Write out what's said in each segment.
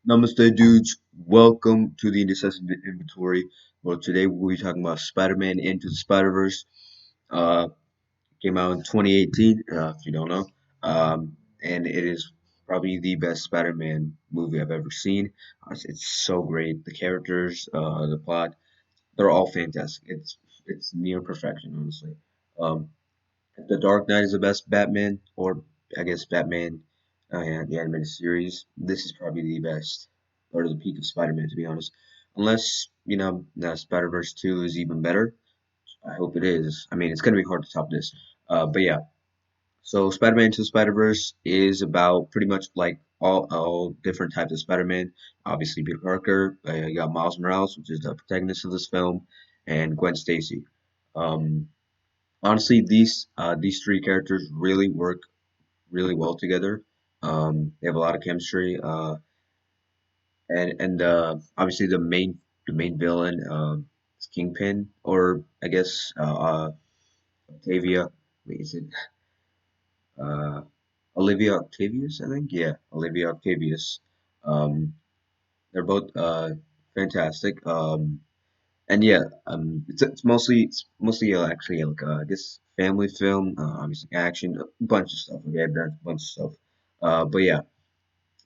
Namaste, dudes. Welcome to the Indecisive Inventory. Well, today we'll be talking about Spider-Man Into the Spider-Verse. Uh, Came out in 2018, if you don't know. And it is probably the best Spider-Man movie I've ever seen. It's so great. The characters, the plot, they're all fantastic. It's near perfection, honestly. Um, the Dark Knight is the best Batman, or I guess Batman, and the animated series. This is probably the best, or the peak of Spider-Man, to be honest. Unless Spider-Verse 2 is even better. I hope it is. I mean, it's gonna be hard to top this. But yeah. So Spider-Man Into the Spider-Verse is about pretty much like all different types of Spider-Man. Obviously, Peter Parker. You got Miles Morales, which is the protagonist of this film, and Gwen Stacy. Um, Honestly, these three characters really work really well together. They have a lot of chemistry, and obviously the main villain is Kingpin, or I guess Octavia. Wait, is it uh, Olivia Octavius? I think, yeah, Olivia Octavius. Um, they're both fantastic. And yeah, it's mostly actually like I guess family film, obviously action, a bunch of stuff. Okay, there's a bunch of stuff. But yeah,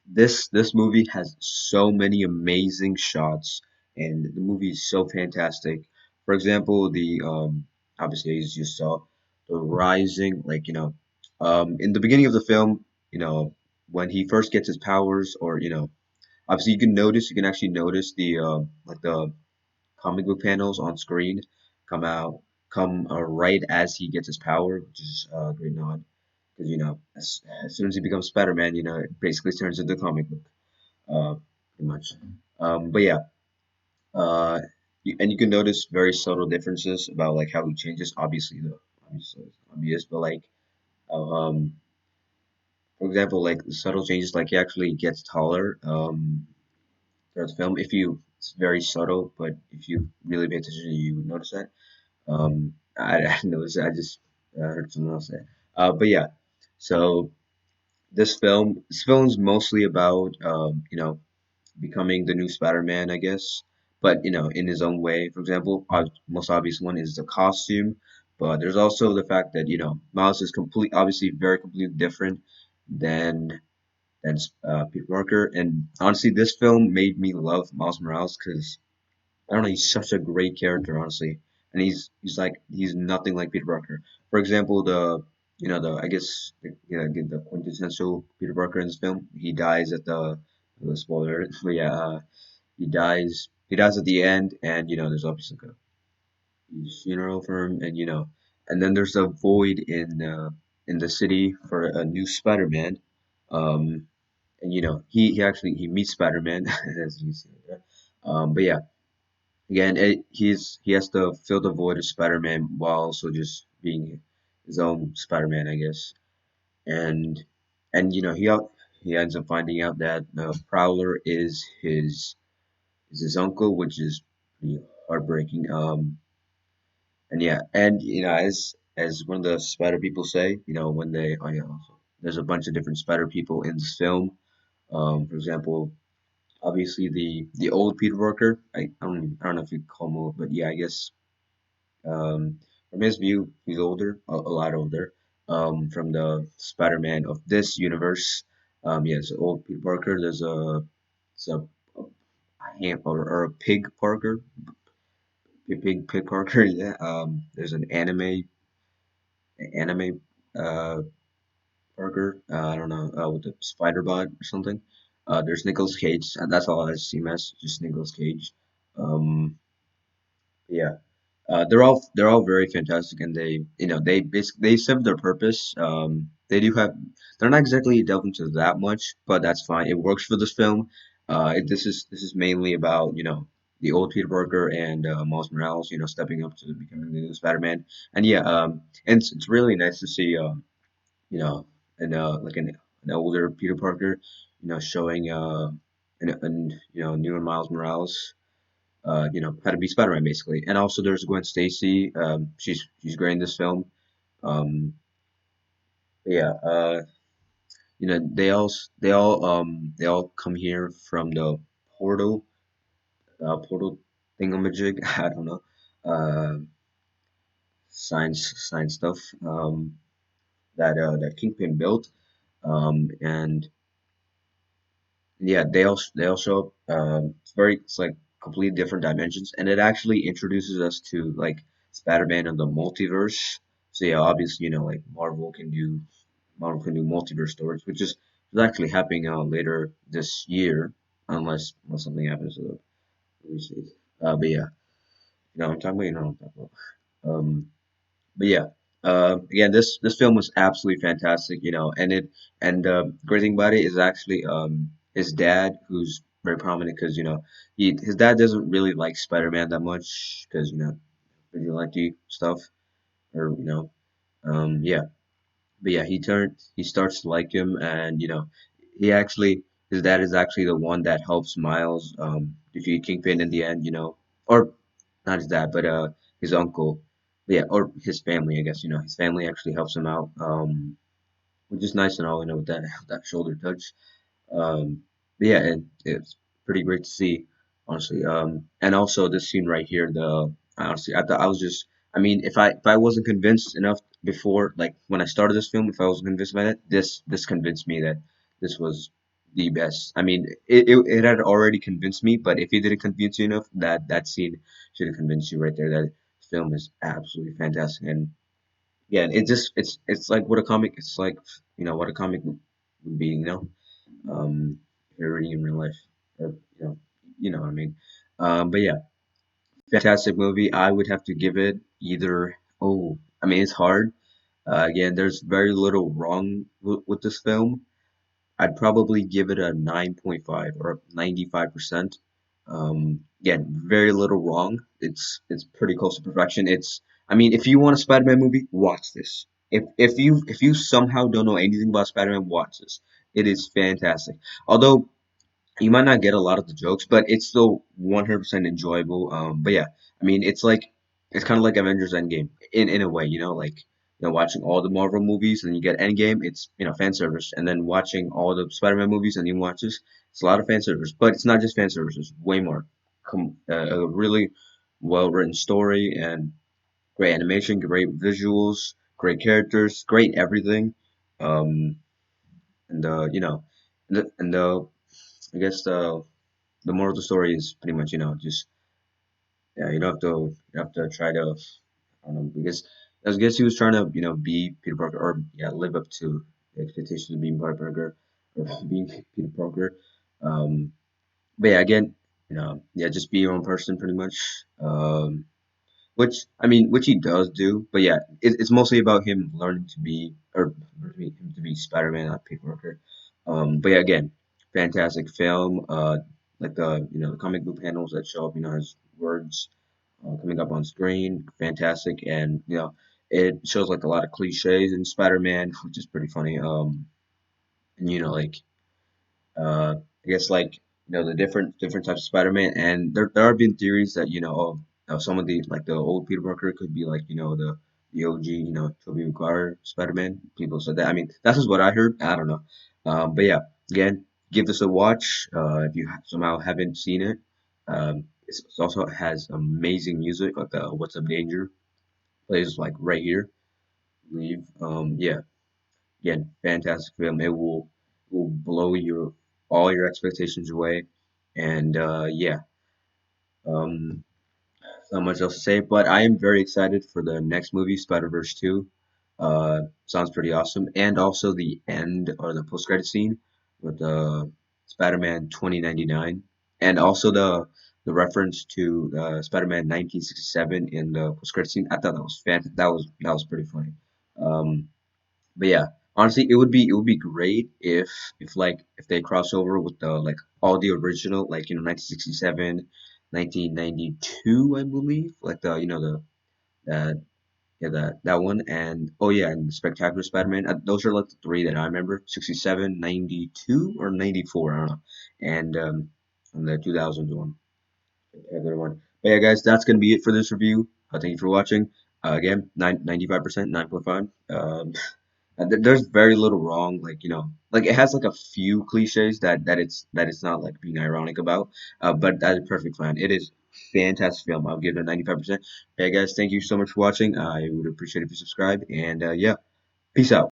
this movie has so many amazing shots, and the movie is so fantastic. For example, the obviously as you saw, the rising, like in the beginning of the film, when he first gets his powers, or obviously you can actually notice the like the comic book panels on screen come out come right as he gets his power, which is a great nod because as soon as he becomes Spider-Man, it basically turns into a comic book, pretty much. But yeah, and you can notice very subtle differences about like how he changes. Obviously it's obvious, but like um, for example, like the subtle changes, like he actually gets taller throughout the film. If you It's very subtle, but if you really pay attention, you would notice that. I didn't notice it. I just heard someone else say it. But yeah, so this film's mostly about becoming the new Spider-Man, I guess. But in his own way. For example, most obvious one is the costume, but there's also the fact that Miles is obviously very completely different than Peter Parker. And honestly, this film made me love Miles Morales because I don't know, he's such a great character, honestly, and he's nothing like Peter Parker. For example, the I guess the quintessential Peter Parker in this film, he dies at the spoiler, but yeah, he dies at the end, and there's obviously like a funeral for him, and then there's a void in the city for a new Spider-Man, um, and he meets Spider-Man as you see there, but yeah. Again, he has to fill the void of Spider-Man while also just being his own Spider-Man, I guess. And he ends up finding out that the Prowler is his uncle, which is pretty heartbreaking. And yeah, and as one of the Spider people say, when they there's a bunch of different Spider people in this film. For example, obviously the old Peter Parker. I don't know if you call him old, but yeah, I guess from his view, he's older, a lot older. From the Spider-Man of this universe, yes, old Peter Parker. It's a ham or a pig Parker, pig Parker. Yeah. There's an anime Parker. I don't know, with the spider bot or something. There's Nicolas Cage, and that's all I see him as, just Nicolas Cage. Um, yeah. They're all very fantastic, and they serve their purpose. They're not exactly delved into that much, but that's fine. It works for this film. This is mainly about the old Peter Parker and Miles Morales, stepping up to becoming the new Spider-Man. And yeah, and it's really nice to see you know an like an older Peter Parker, showing newer Miles Morales how to be Spider-Man basically. And also there's Gwen Stacy. She's great in this film. Um, yeah. they all come here from the portal portal thingamajig. I don't know, uh, science stuff that Kingpin built, and yeah, they all show up. It's like completely different dimensions, and it actually introduces us to like Spider-Man and the multiverse. So yeah, obviously like Marvel can do multiverse stories, which is actually happening later this year, unless something happens to the release date. But yeah, I'm talking about, what I'm talking about. But yeah, again, this film was absolutely fantastic, and great thing about it is actually his dad, who's very prominent because his dad doesn't really like Spider-Man that much because vigilante stuff or yeah. But yeah, he starts to like him, and he actually, his dad is actually the one that helps Miles defeat Kingpin in the end, or not his dad, but his uncle, yeah, or his family, I guess, his family actually helps him out, which is nice and all, with that that shoulder touch. But yeah, it's pretty great to see, honestly. And also this scene right here, honestly, I thought I was just, I mean, if I wasn't convinced enough before, like when I started this film, if I wasn't convinced by that, this convinced me that this was the best. I mean, it had already convinced me, but if it didn't convince you enough, that scene should have convinced you right there that film is absolutely fantastic. And yeah, it's like what a comic, it's like what a comic would be, if you're reading in real life, or you know what I mean. But yeah, fantastic movie. I would have to give it either. Oh, I mean, it's hard. Again, there's very little wrong with this film. I'd probably give it a 9.5 or 95%. Again, very little wrong. It's pretty close to perfection. I mean, if you want a Spider-Man movie, watch this. If you somehow don't know anything about Spider-Man, watch this. It is fantastic. Although you might not get a lot of the jokes, but it's still 100% enjoyable. But yeah, I mean, it's kind of like Avengers Endgame in a way, like watching all the Marvel movies and you get Endgame, it's fan service, and then watching all the Spider-Man movies and you watch this, it's a lot of fan service, but it's not just fan service, it's way more. A really well written story and great animation, great visuals, great characters, great everything. Um, and and I guess the moral of the story is pretty much, just yeah, you don't have to try to, I don't know, because I guess he was trying to, be Peter Parker, or yeah, live up to the expectations of being Peter Parker or being Peter Parker. Um, but yeah, again, yeah, just be your own person, pretty much. Which I mean, which he does do, but yeah, it's mostly about him learning to be, or him to be Spider-Man, not Peter Parker. But yeah, again, fantastic film. Like the comic book panels that show up, his words coming up on screen, fantastic, and it shows like a lot of cliches in Spider-Man, which is pretty funny. And like I guess like the different types of Spider-Man, and there have been theories that some of the like the old Peter Parker could be like the OG Tobey Maguire Spider-Man. People said that. I mean that's just what I heard. I don't know. But yeah, again, give this a watch if you somehow haven't seen it. It also has amazing music like What's Up Danger plays like right here. Leave. Yeah. Again, fantastic film. It will blow your all your expectations away. And yeah, um, not much else to say. But I am very excited for the next movie, Spider-Verse 2. Sounds pretty awesome. And also the end or the post-credit scene with Spider-Man 2099, and also the reference to Spider-Man 1967 in the post-credit scene. I thought that was that was pretty funny. Um, but yeah, honestly, it would be great if they cross over with the like all the original, like 1967, 1992, I believe, like the that yeah that one, and oh yeah, and Spectacular Spider-Man. Those are like the three that I remember: 67, 92, or 94, I don't know, and the 2000s one, Spectacular one. But yeah, guys, that's gonna be it for this review. Thank you for watching. Again, 95%, 9.5. There's very little wrong, like like it has like a few cliches that it's not like being ironic about. But that's a perfect fine. It is fantastic film. I'll give it a 95%. Hey guys, thank you so much for watching. I would appreciate if you subscribe, and yeah, peace out.